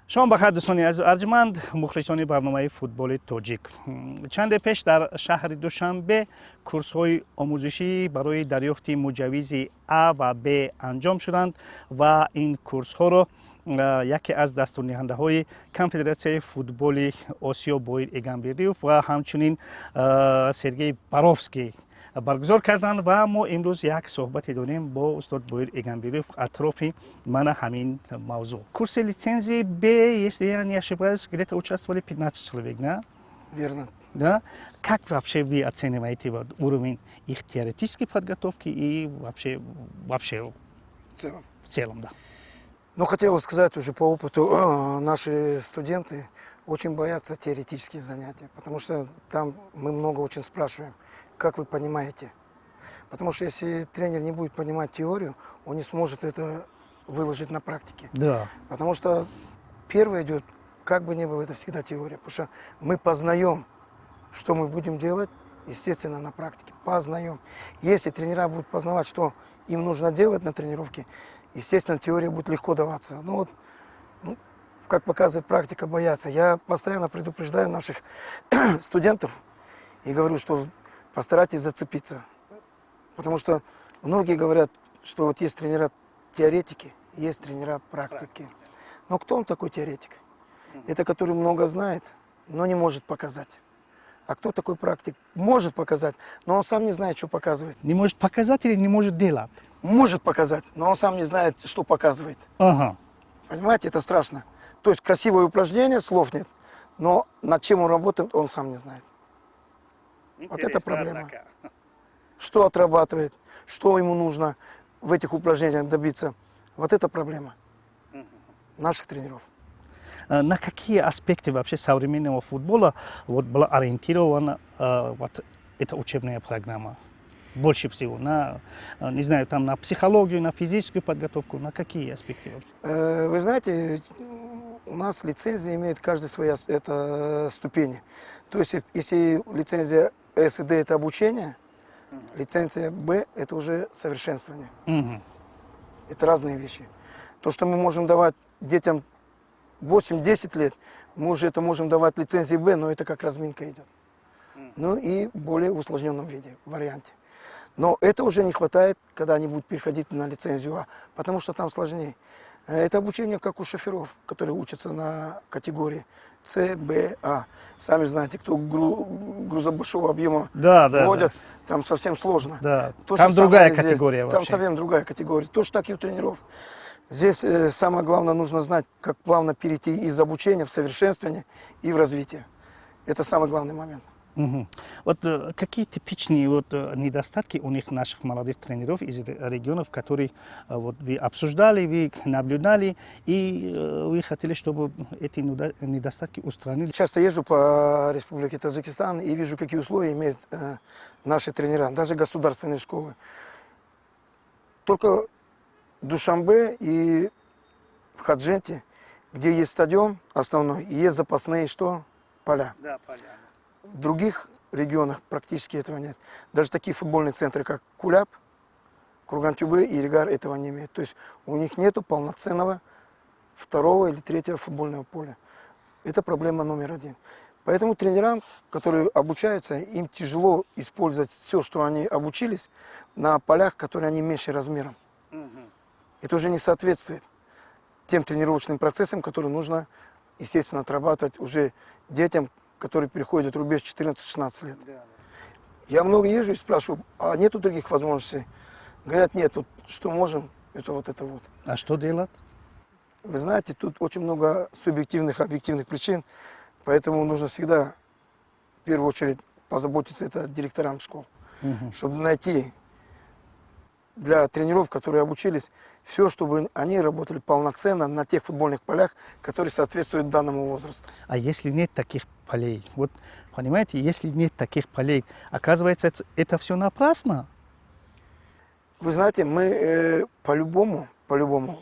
شما بخیر دوستان از ارجمند مخلصان برنامه فوتبال تاجیک. چند پیش در شهر دوشنبه کورس های آموزشی برای دریافت مجوز A و B انجام شدند و این کورس ها را یکی از دستورنهنده های کنفدراسیون فوتبال آسیا بایر ایگانبریوف و همچنین سرگئی باروفسکی برگزار کردند و ما امروز یک صحبت داریم با استاد بایر ایگانبریوف اطراف همین موضوع. Курс лицензии B, если я не ошибаюсь, где-то участвовали 15 человек, да? Верно. Да? Как вообще вы оцениваете вот уровень их теоретической подготовки и вообще в целом, да? Ну, хотел сказать уже по опыту, наши студенты очень боятся теоретических занятий, потому что там мы много очень спрашиваем, как вы понимаете. Потому что если тренер не будет понимать теорию, он не сможет это выложить на практике. Да. Потому что первое идет, как бы ни было, это всегда теория. Потому что мы познаем, что мы будем делать, естественно, на практике. Познаем. Если тренера будут познавать, что им нужно делать на тренировке, естественно, теория будет легко даваться. Ну вот, как показывает практика, боятся. Я постоянно предупреждаю наших студентов и говорю, что постарайтесь зацепиться. Потому что многие говорят, что вот есть тренера теоретики, есть тренера практики. Но кто он такой теоретик? Это который много знает, но не может показать. А кто такой практик? Может показать, но он сам не знает, что показывает. Не может показать или не может делать? Может показать, но он сам не знает, что показывает. Ага. Понимаете, это страшно. То есть красивое упражнение, слов нет, но над чем он работает, он сам не знает. Вот это проблема. Что отрабатывает, что ему нужно в этих упражнениях добиться. Вот это проблема наших тренеров. На какие аспекты вообще современного футбола вот была ориентирована вот эта учебная программа? Больше всего на, не знаю, там на психологию, на физическую подготовку, на какие аспекты? Вы знаете, у нас лицензии имеют каждый свои ступени. То есть, если лицензия С и Д – это обучение, лицензия Б – это уже совершенствование. Это разные вещи. То, что мы можем давать детям 8-10 лет, мы уже это можем давать лицензии Б, но это как разминка идет. Ну и в более усложненном виде, варианте. Но это уже не хватает, когда они будут переходить на лицензию А, потому что там сложнее. Это обучение, как у шоферов, которые учатся на категории С, Б, А. Сами знаете, кто груза большого объема вводят, там совсем сложно. Да. То, там другая категория здесь, там совсем другая категория. Тоже так и у тренеров. Здесь самое главное, нужно знать, как плавно перейти из обучения в совершенствование и в развитие. Это самый главный момент. Вот какие типичные вот недостатки у них, наших молодых тренеров из регионов, которые вот вы обсуждали, вы наблюдали, и вы хотели, чтобы эти недостатки устранили? Часто езжу по Республике Таджикистан и вижу, какие условия имеют наши тренера, даже государственные школы. Только в Душанбе и в Хадженте, где есть стадион основной, и есть запасные поля. Да, поля. В других регионах практически этого нет. Даже такие футбольные центры, как Куляб, Курган-Тюбе и Иригар, этого не имеют. То есть у них нет полноценного второго или третьего футбольного поля. Это проблема номер один. Поэтому тренерам, которые обучаются, им тяжело использовать все, что они обучились, на полях, которые они меньше размером. Это уже не соответствует тем тренировочным процессам, которые нужно, естественно, отрабатывать уже детям, которые переходят рубеж 14-16 лет. Я много езжу и спрашиваю, а нету других возможностей? Говорят, нет, вот что можем, это вот это вот. А что делать? Вы знаете, тут очень много субъективных, объективных причин, поэтому нужно всегда, в первую очередь, позаботиться это директорам школ, чтобы найти для тренеров, которые обучились, все, чтобы они работали полноценно на тех футбольных полях, которые соответствуют данному возрасту. А если нет таких полей? Вот, понимаете, если нет таких полей, оказывается, это все напрасно? Вы знаете, мы по-любому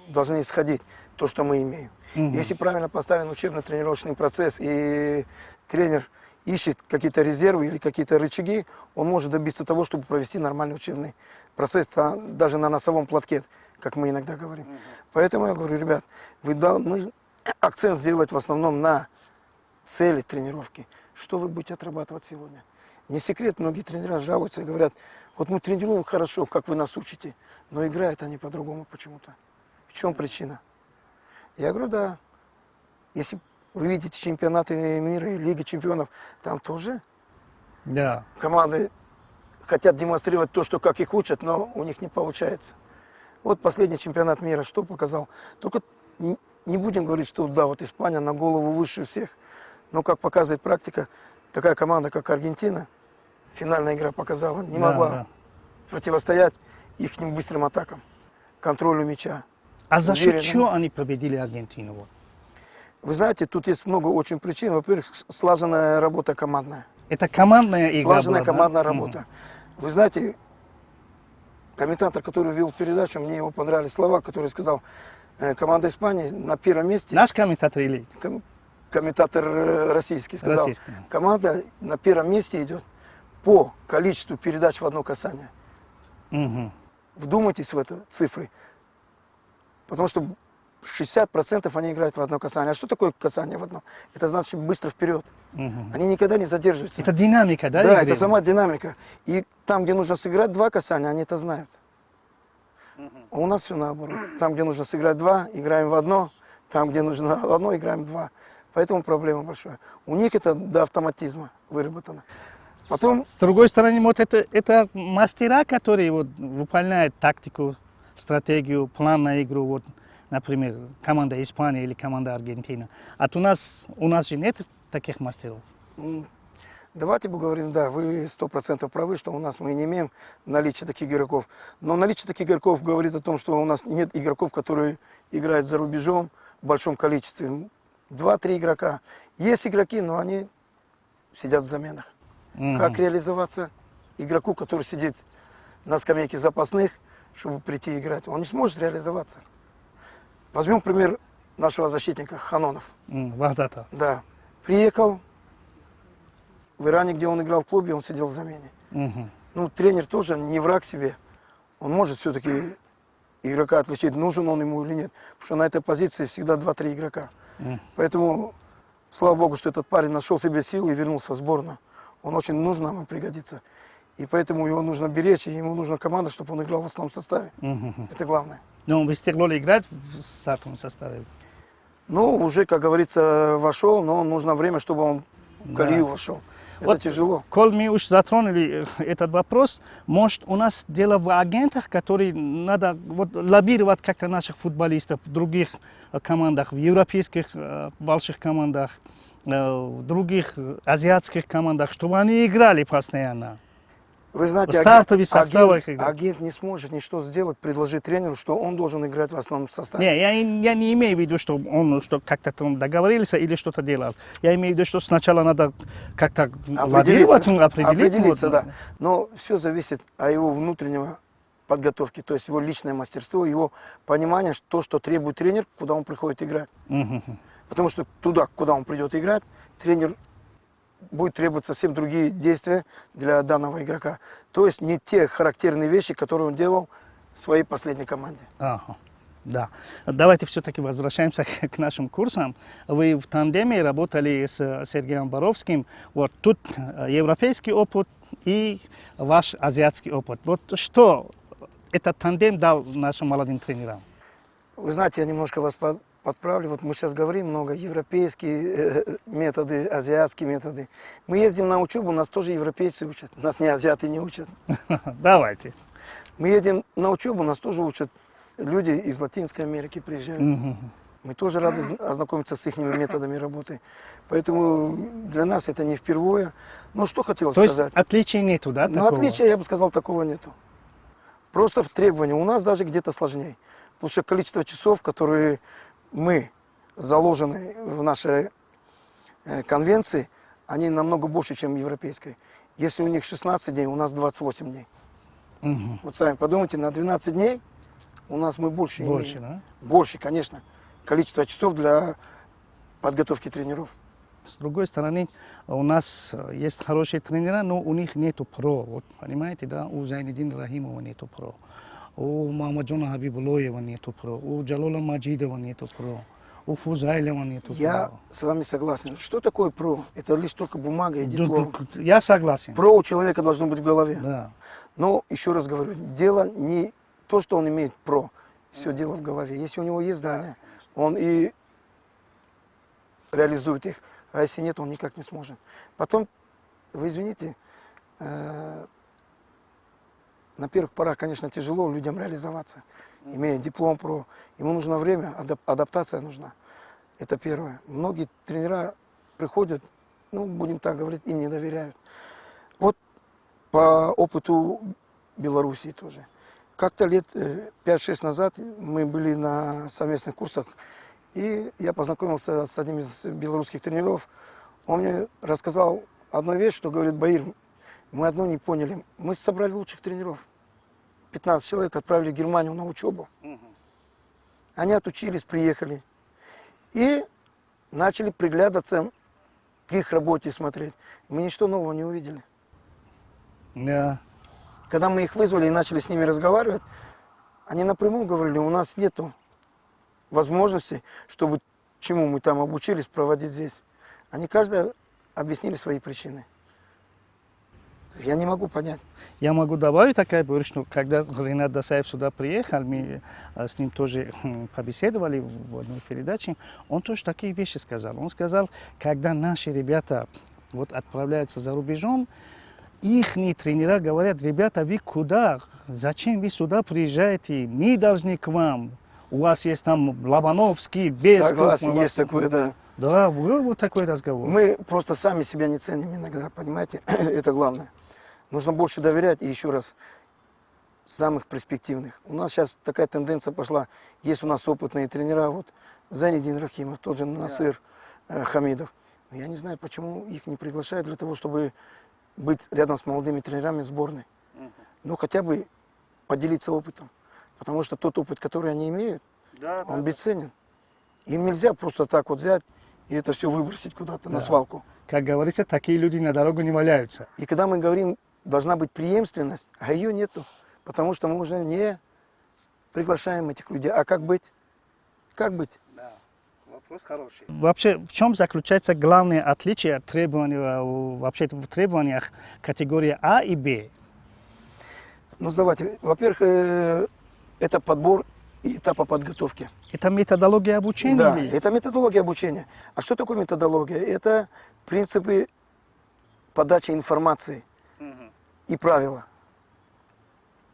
должны исходить то, что мы имеем. Если правильно поставлен учебно-тренировочный процесс и тренер ищет какие-то резервы или какие-то рычаги, он может добиться того, чтобы провести нормальный учебный процесс, даже на носовом платке, как мы иногда говорим. Поэтому я говорю, ребят, вы должны акцент сделать в основном на цели тренировки. Что вы будете отрабатывать сегодня? Не секрет, многие тренера жалуются и говорят, вот мы тренируем хорошо, как вы нас учите, но играют они по-другому почему-то. В чем причина? Я говорю, да, если вы видите чемпионаты мира и Лиги чемпионов, там тоже Да. команды хотят демонстрировать то, что как их учат, но у них не получается. Вот последний чемпионат мира что показал? Только не будем говорить, что да, вот Испания на голову выше всех. Но, как показывает практика, такая команда, как Аргентина, финальная игра показала, не могла противостоять их быстрым атакам, контролю мяча. А за счет Уверенно. чего они победили Аргентину? Вот? Вы знаете, тут есть много очень причин. Во-первых, слаженная работа командная. Это командная игра Слаженная была, да? командная работа. Вы знаете, комментатор, который вел передачу, мне его понравились слова, который сказал, команда Испании на первом месте. Наш комментатор или? Комментатор российский сказал, Российский. команда на первом месте идет по количеству передач в одно касание. Мгм. Вдумайтесь в это цифры. Потому что 60% они играют в одно касание. А что такое касание в одно? Это значит быстро вперед. Мгм. Они никогда не задерживаются. Это динамика, да? Да, игры? это сама динамика. И там, где нужно сыграть два касания, они это знают. А у нас все наоборот. Там, где нужно сыграть два, играем в одно. Там, где нужно в одно, играем в два. Поэтому проблема большая. У них это до автоматизма выработано. Потом, С другой стороны, вот это мастера, которые вот выполняют тактику, стратегию, план на игру. Вот, например, команда Испании или команда Аргентина. А у нас же нет таких мастеров. давайте поговорим, да, вы 100% правы, что у нас мы не имеем наличия таких игроков. Но наличие таких игроков говорит о том, что у нас нет игроков, которые играют за рубежом в большом количестве. 2-3 игрока. Есть игроки, но они сидят в заменах. Мгм. Как реализоваться игроку, который сидит на скамейке запасных, чтобы прийти играть? Он не сможет реализоваться. Возьмем пример нашего защитника Ханонов. Вахдата. Да. Приехал в Иране, где он играл в клубе, он сидел в замене. Мгм. Ну, тренер тоже не враг себе. Он может все-таки игрока отличить, нужен он ему или нет. Потому что на этой позиции всегда 2-3 игрока. Поэтому, слава богу, что этот парень нашел себе силы и вернулся в сборную. Он очень нужен нам и пригодится. И поэтому его нужно беречь, и ему нужна команда, чтобы он играл в основном составе. Мгм. Это главное. Но вы стекло играть в стартовом составе? Ну, уже, как говорится, вошел, но нужно время, чтобы он в колею вошел. Это Вот тяжело. Коль мы уж затронули этот вопрос, может у нас дело в агентах, которые надо вот, лоббировать как-то наших футболистов в других командах, в европейских больших командах, в других азиатских командах, чтобы они играли постоянно. Вы знаете, Стартовый состав их играет. агент не сможет ничто сделать, предложить тренеру, что он должен играть в основном составе. Не, я не имею в виду, что он что как-то там договорился или что-то делал. Я имею в виду, что сначала надо как-то лоббировать, Определиться, вот. да. Но все зависит от его внутреннего подготовки, то есть его личное мастерство, его понимание, то, что требует тренер, куда он приходит играть. Мгм. Потому что туда, куда он придет играть, тренер будет требовать совсем другие действия для данного игрока. То есть не те характерные вещи, которые он делал в своей последней команде. Ага, да. Давайте все-таки возвращаемся к нашим курсам. Вы в тандеме работали с Сергеем Боровским. Вот тут европейский опыт и ваш азиатский опыт. Вот что этот тандем дал нашим молодым тренерам? Вы знаете, я немножко вас подправлю. Вот мы сейчас говорим много европейские методы, азиатские методы. Мы ездим на учебу, нас тоже европейцы учат. Нас не азиаты не учат. Давайте. Мы едем на учебу, нас тоже учат люди из Латинской Америки приезжают. Мгм. Мы тоже рады ознакомиться с их методами работы. Поэтому для нас это не впервые. Но что хотел То есть сказать? отличий нету, да? Ну, такого? отличия, я бы сказал, такого нету. Просто в требовании. У нас даже где-то сложнее. Потому что количество часов, которые мы заложены в нашей конвенции, они намного больше, чем в европейской. Если у них 16 дней, у нас 28 дней. Мгм. Вот сами подумайте, на 12 дней у нас мы больше Больше, имеем. да? Больше, конечно. Количество часов для подготовки тренеров. С другой стороны, у нас есть хорошие тренера, но у них нету про. Вот, понимаете, да? У Зайнеддина Рахимова нету про. У Мамаджона Хабибулоева нету про. У Джалола Маджидова нету про. У Фузайлева нету. Я с вами согласен. Что такое ПРО? Это лишь только бумага и диплом. Я согласен. ПРО у человека должно быть в голове. Да. Но, еще раз говорю, дело не то, что он имеет ПРО. Все дело в голове. Если у него есть знания, он и реализует их. А если нет, он никак не сможет. Потом, вы извините, на первых порах, конечно, тяжело людям реализоваться. Имея диплом ПРО, ему нужно время, адаптация нужна. Это первое. Многие тренера приходят, ну, будем так говорить, им не доверяют. Вот по опыту Белоруссии тоже. Как-то лет 5-6 назад мы были на совместных курсах, и я познакомился с одним из белорусских тренеров. Он мне рассказал одну вещь, что говорит: Баир, мы одно не поняли. Мы собрали лучших тренеров. 15 человек отправили в Германию на учебу. Они отучились, приехали. И начали приглядываться к их работе, смотреть. Мы ничто нового не увидели. Да. Когда мы их вызвали и начали с ними разговаривать, они напрямую говорили: у нас нету возможности, чтобы чему мы там обучились, проводить здесь. Они каждый объяснили свои причины. Я не могу понять. Я могу добавить такая, что когда Ренат Досаев сюда приехал, мы с ним тоже побеседовали в одной передаче, он тоже такие вещи сказал. Он сказал, когда наши ребята вот отправляются за рубежом, их тренера говорят: ребята, вы куда? Зачем вы сюда приезжаете? Мы должны к вам. У вас есть там Лобановский, Бесков. Согласен, есть такое, да. Да, вот такой разговор. Мы просто сами себя не ценим иногда, понимаете? Это главное. Нужно больше доверять, и еще раз, самых перспективных. У нас сейчас такая тенденция пошла. Есть у нас опытные тренера, вот Зайнидин Рахимов, тот же Насыр Хамидов. Но я не знаю, почему их не приглашают для того, чтобы быть рядом с молодыми тренерами сборной. Ну, хотя бы поделиться опытом. Потому что тот опыт, который они имеют, он бесценен. Им нельзя просто так вот взять и это все выбросить куда-то на свалку. Как говорится, такие люди на дорогу не валяются. И когда мы говорим, должна быть преемственность, а ее нету. Потому что мы уже не приглашаем этих людей. А как быть? Как быть? Да, вопрос хороший. Вообще, в чем заключается главное отличие требований, вообще в требованиях категории А и Б? Ну, давайте. Во-первых, это подбор и этапа подготовки. Это методология обучения? Да, или? это методология обучения. А что такое методология? Это принципы подачи информации и правила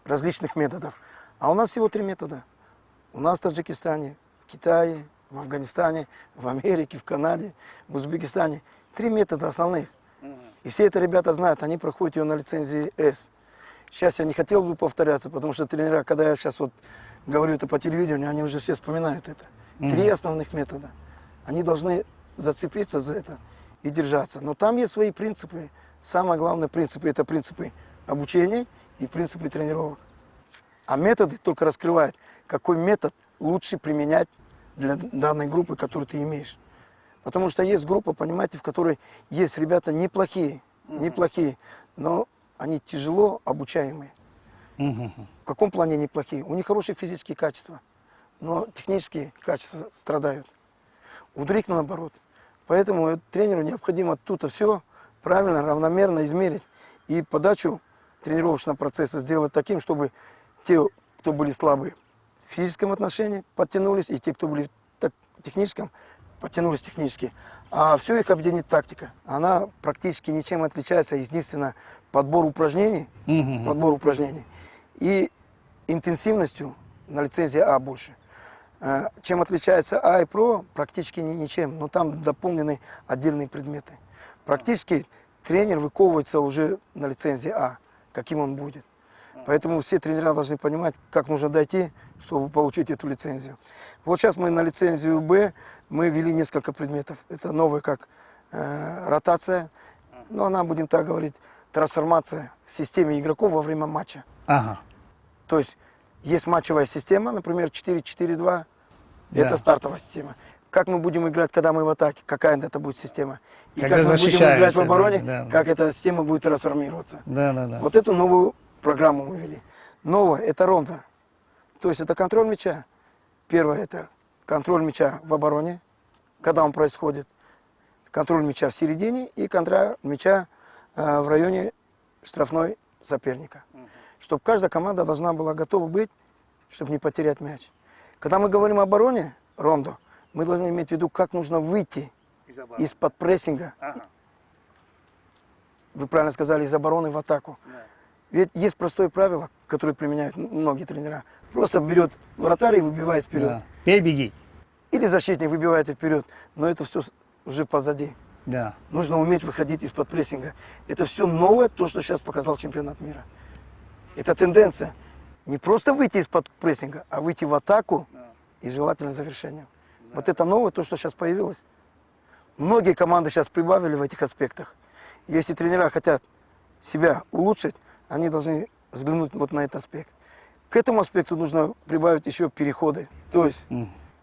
различных методов. А у нас всего 3 метода. У нас в Таджикистане, в Китае, в Афганистане, в Америке, в Канаде, в Узбекистане. 3 метода основных. И все это ребята знают, они проходят ее на лицензии С. Сейчас я не хотел бы повторяться, потому что тренера, когда я сейчас вот говорю это по телевидению, они уже все вспоминают это. 3 основных метода. Они должны зацепиться за это и держаться. Но там есть свои принципы. Самое главное принципы – это принципы обучения и принципы тренировок. А методы только раскрывают, какой метод лучше применять для данной группы, которую ты имеешь. Потому что есть группа, понимаете, в которой есть ребята неплохие, но они тяжело обучаемые. В каком плане неплохие? У них хорошие физические качества, но технические качества страдают. У других наоборот. Поэтому тренеру необходимо тут все правильно, равномерно измерить и подачу тренировочного процесса сделать таким, чтобы те, кто были слабые в физическом отношении, подтянулись, и те, кто были в техническом, подтянулись технически. А все их объединит тактика. Она практически ничем не отличается. Единственное, подбор упражнений и интенсивностью на лицензии А больше. Чем отличается А и ПРО, практически ничем, но там дополнены отдельные предметы. Практически тренер выковывается уже на лицензии А, каким он будет. Поэтому все тренера должны понимать, как нужно дойти, чтобы получить эту лицензию. Вот сейчас мы на лицензию Б, мы ввели несколько предметов. Это новое, как ротация, но она, будем так говорить, трансформация в системе игроков во время матча. Ага. То есть есть матчевая система, например, 4-4-2, Да. это стартовая система. Как мы будем играть, когда мы в атаке, какая это будет система. И Когда как мы будем играть в обороне, да. как эта система будет трансформироваться. Да. Вот эту новую программу мы ввели. Новое – это ронда. То есть это контроль мяча. Первое – это контроль мяча в обороне, когда он происходит, контроль мяча в середине и контроль мяча в районе штрафной соперника. Чтобы каждая команда должна была готова быть, чтобы не потерять мяч. Когда мы говорим о обороне, рондо, мы должны иметь в виду, как нужно выйти из-под прессинга. Ага. Вы правильно сказали, из обороны в атаку. Да. Ведь есть простое правило, которое применяют многие тренера. Просто берет вратарь и выбивает вперед. Да. Бей, беги. Или защитник выбивает вперед. Но это все уже позади. Да. Нужно уметь выходить из-под прессинга. Это все новое, то, что сейчас показал чемпионат мира. Это тенденция. Не просто выйти из-под прессинга, а выйти в атаку и желательно завершением. Вот это новое, то, что сейчас появилось. Многие команды сейчас прибавили в этих аспектах. Если тренера хотят себя улучшить, они должны взглянуть вот на этот аспект. К этому аспекту нужно прибавить еще переходы. То есть,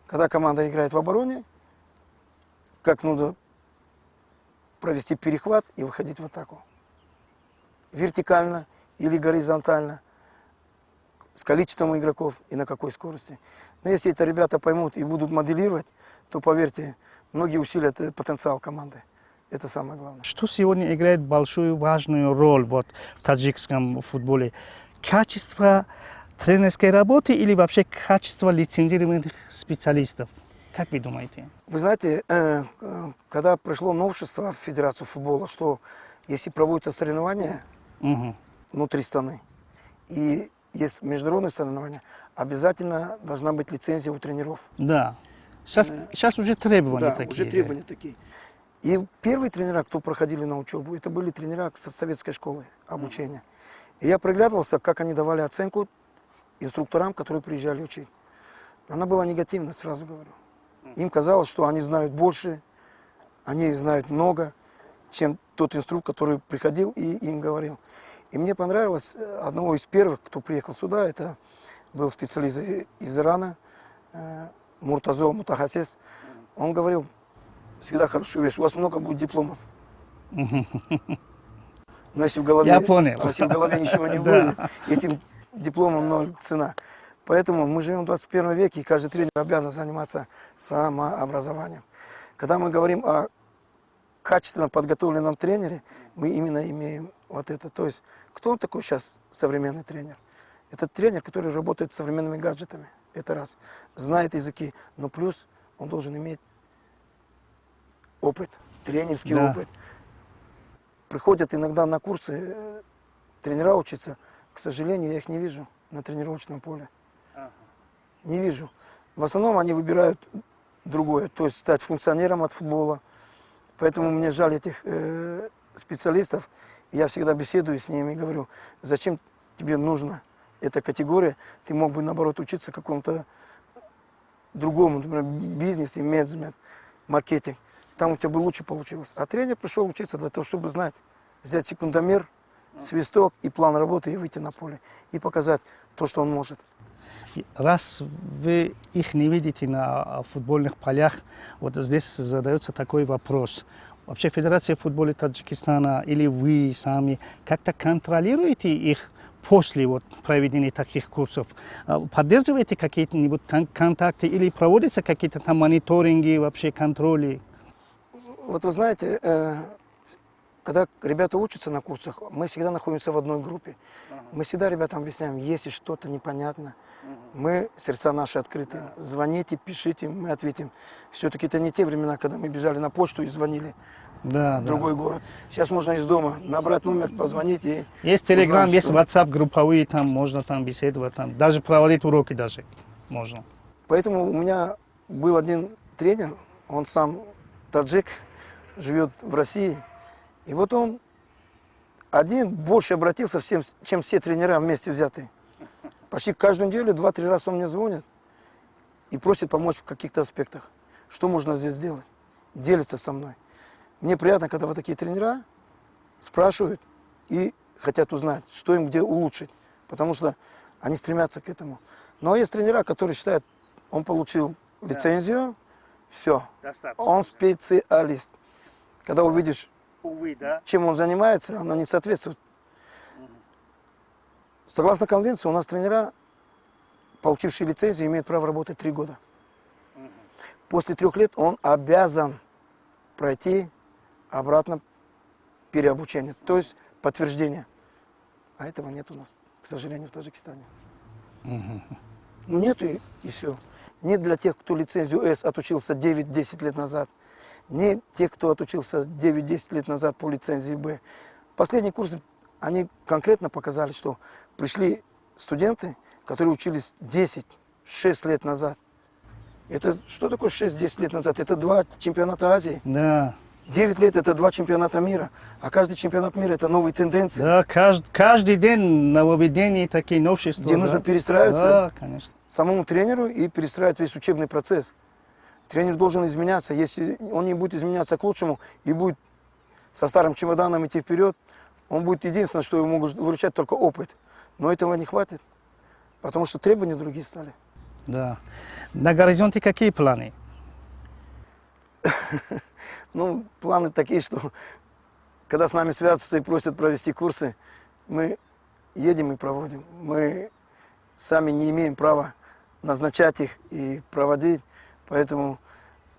когда команда играет в обороне, как нужно провести перехват и выходить в атаку. Вертикально или горизонтально, с количеством игроков и на какой скорости. Но если это ребята поймут и будут моделировать, то, поверьте, многие усилят потенциал команды. Это самое главное. Что сегодня играет большую важную роль вот, в таджикском футболе? Качество тренерской работы или вообще качество лицензированных специалистов? Как вы думаете? Вы знаете, когда пришло новшество в Федерацию футбола, что если проводятся соревнования внутри страны и есть международные соревнования, обязательно должна быть лицензия у тренеров. Да. Сейчас уже требования Да, такие. уже требования такие. И первые тренера, кто проходили на учебу, это были тренера со советской школы обучения. И я приглядывался, как они давали оценку инструкторам, которые приезжали учить. Она была негативна, сразу говорю. Им казалось, что они знают больше, они знают много, чем тот инструктор, который приходил и им говорил. И мне понравилось, одного из первых, кто приехал сюда, это был специалист из Ирана, Муртазо Мутахасис. Он говорил, всегда хорошую вещь, у вас много будет дипломов. Но если в голове, Я понял. если в голове ничего не будет, этим дипломом ноль цена. Поэтому мы живем в 21 веке, и каждый тренер обязан заниматься самообразованием. Когда мы говорим о качественно подготовленном тренере, мы именно имеем вот это. То есть, кто он такой сейчас современный тренер? Это тренер, который работает с современными гаджетами. Это раз. Знает языки, но плюс он должен иметь опыт, тренерский опыт. Приходят иногда на курсы тренера учатся. К сожалению, я их не вижу на тренировочном поле. Не вижу. В основном они выбирают другое, то есть стать функционером от футбола. Поэтому мне жаль этих специалистов. Я всегда беседую с ними и говорю, зачем тебе нужна эта категория? Ты мог бы, наоборот, учиться какому-то другому, например, бизнесе, менеджмент, маркетинг. Там у тебя бы лучше получилось. А тренер пришел учиться для того, чтобы знать, взять секундомер, свисток и план работы и выйти на поле. И показать то, что он может. Раз вы их не видите на футбольных полях, вот здесь задается такой вопрос. Вообще Федерация футбола Таджикистана или вы сами как-то контролируете их после вот проведения таких курсов? Поддерживаете какие-нибудь контакты или проводятся какие-то там мониторинги, вообще контроли? Вот вы знаете, когда ребята учатся на курсах, мы всегда находимся в одной группе. Мы всегда ребятам объясняем, если что-то непонятно, мы, сердца наши открыты. Звоните, пишите, мы ответим. Все-таки это не те времена, когда мы бежали на почту и звонили в другой город. Сейчас можно из дома набрать номер, позвонить и... Есть Telegram, есть WhatsApp групповые, там можно там беседовать, там даже проводить уроки даже можно. Поэтому у меня был один тренер, он сам таджик, живет в России. И вот он один больше обратился всем, чем все тренера вместе взятые. Почти каждую неделю 2-3 раза он мне звонит и просит помочь в каких-то аспектах. Что можно здесь сделать? Делится со мной. Мне приятно, когда вот такие тренера спрашивают и хотят узнать, что им где улучшить. Потому что они стремятся к этому. Но есть тренера, которые считают, он получил лицензию, все, он специалист. Когда увидишь, чем он занимается, оно не соответствует. Согласно конвенции, у нас тренера, получившие лицензию, имеют право работать 3 года. после 3 лет он обязан пройти обратно переобучение, то есть подтверждение. А этого нет у нас, к сожалению, в Таджикистане. Ну нет и все. Нет для тех, кто лицензию С отучился 9-10 лет назад. Нет тех, кто отучился 9-10 лет назад по лицензии Б. Последние курсы, они конкретно показали, что пришли студенты, которые учились 10-6 лет назад. Это что такое 6-10 лет назад? Это 2 чемпионата Азии. Да. 9 лет это 2 чемпионата мира. А каждый чемпионат мира это новые тенденции. Да, каждый день нововведения, такие новшества. Где да? нужно перестраиваться Да, конечно. самому тренеру и перестраивать весь учебный процесс. Тренер должен изменяться. Если он не будет изменяться к лучшему и будет со старым чемоданом идти вперед, он будет единственное, что ему могут выручать, только опыт. Но этого не хватит, потому что требования другие стали. Да. На горизонте какие планы? Ну, планы такие, что когда с нами связываются и просят провести курсы, мы едем и проводим. Мы сами не имеем права назначать их и проводить, поэтому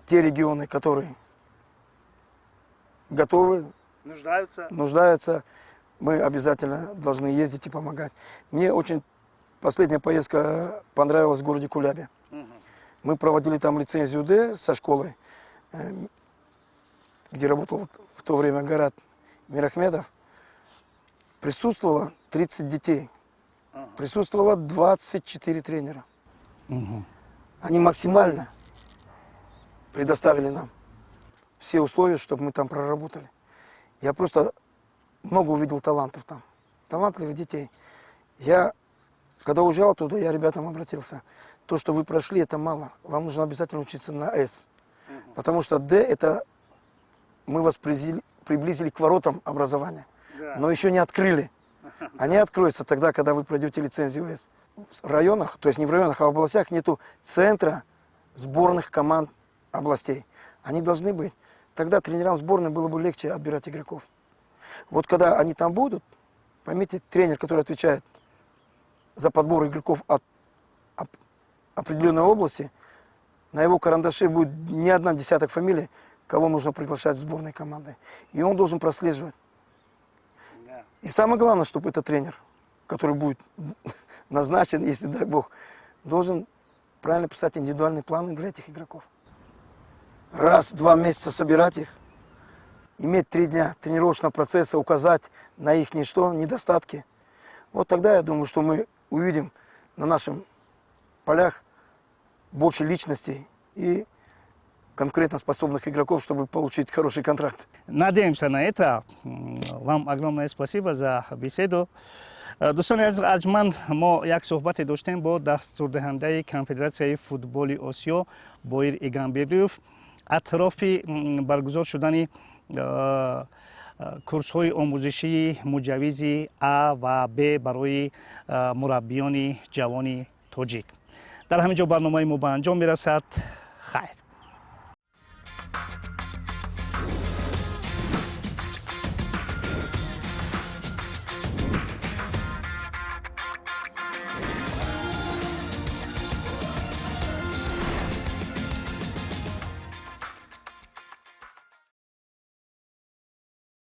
те регионы, которые готовы, нуждаются, мы обязательно должны ездить и помогать. Мне очень последняя поездка понравилась в городе Кулябе. Мы проводили там лицензию Д со школой, где работал в то время Гарат Мирахмедов. Присутствовало 30 детей, присутствовало 24 тренера. Они максимально предоставили нам все условия, чтобы мы там проработали. Я просто много увидел талантов там, талантливых детей. Я, когда уезжал туда, я ребятам обратился. То, что вы прошли, это мало. Вам нужно обязательно учиться на С. Потому что Д, это мы вас приблизили к воротам образования, но еще не открыли. Они откроются тогда, когда вы пройдете лицензию С. В районах, то есть не в районах, а в областях нету центра сборных команд областей. Они должны быть. Тогда тренерам сборной было бы легче отбирать игроков. Вот когда они там будут, поймите, тренер, который отвечает за подбор игроков от определенной области, на его карандаше будет не одна десяток фамилий, кого нужно приглашать в сборные команды. И он должен прослеживать. И самое главное, чтобы этот тренер, который будет назначен, если дай бог, должен правильно писать индивидуальные планы для этих игроков. Раз в 2 месяца собирать их, иметь 3 дня тренировочного процесса, указать на их недостатки. Вот тогда я думаю, что мы увидим на наших полях больше личностей и конкретно способных игроков, чтобы получить хороший контракт. Надеемся на это. Вам огромное спасибо за беседу. دوستان از ارجمند ما یک صحبت داشتیم با دستوردهنده کنفدراسیون فوتبال آسیا بایر ایگانبردیوف اطراف برگزار شدن کورس های آموزشی مجوز A و B برای مربیان جوان تاجیک. در همینجا برنامه ما به انجام میرسد. خیر.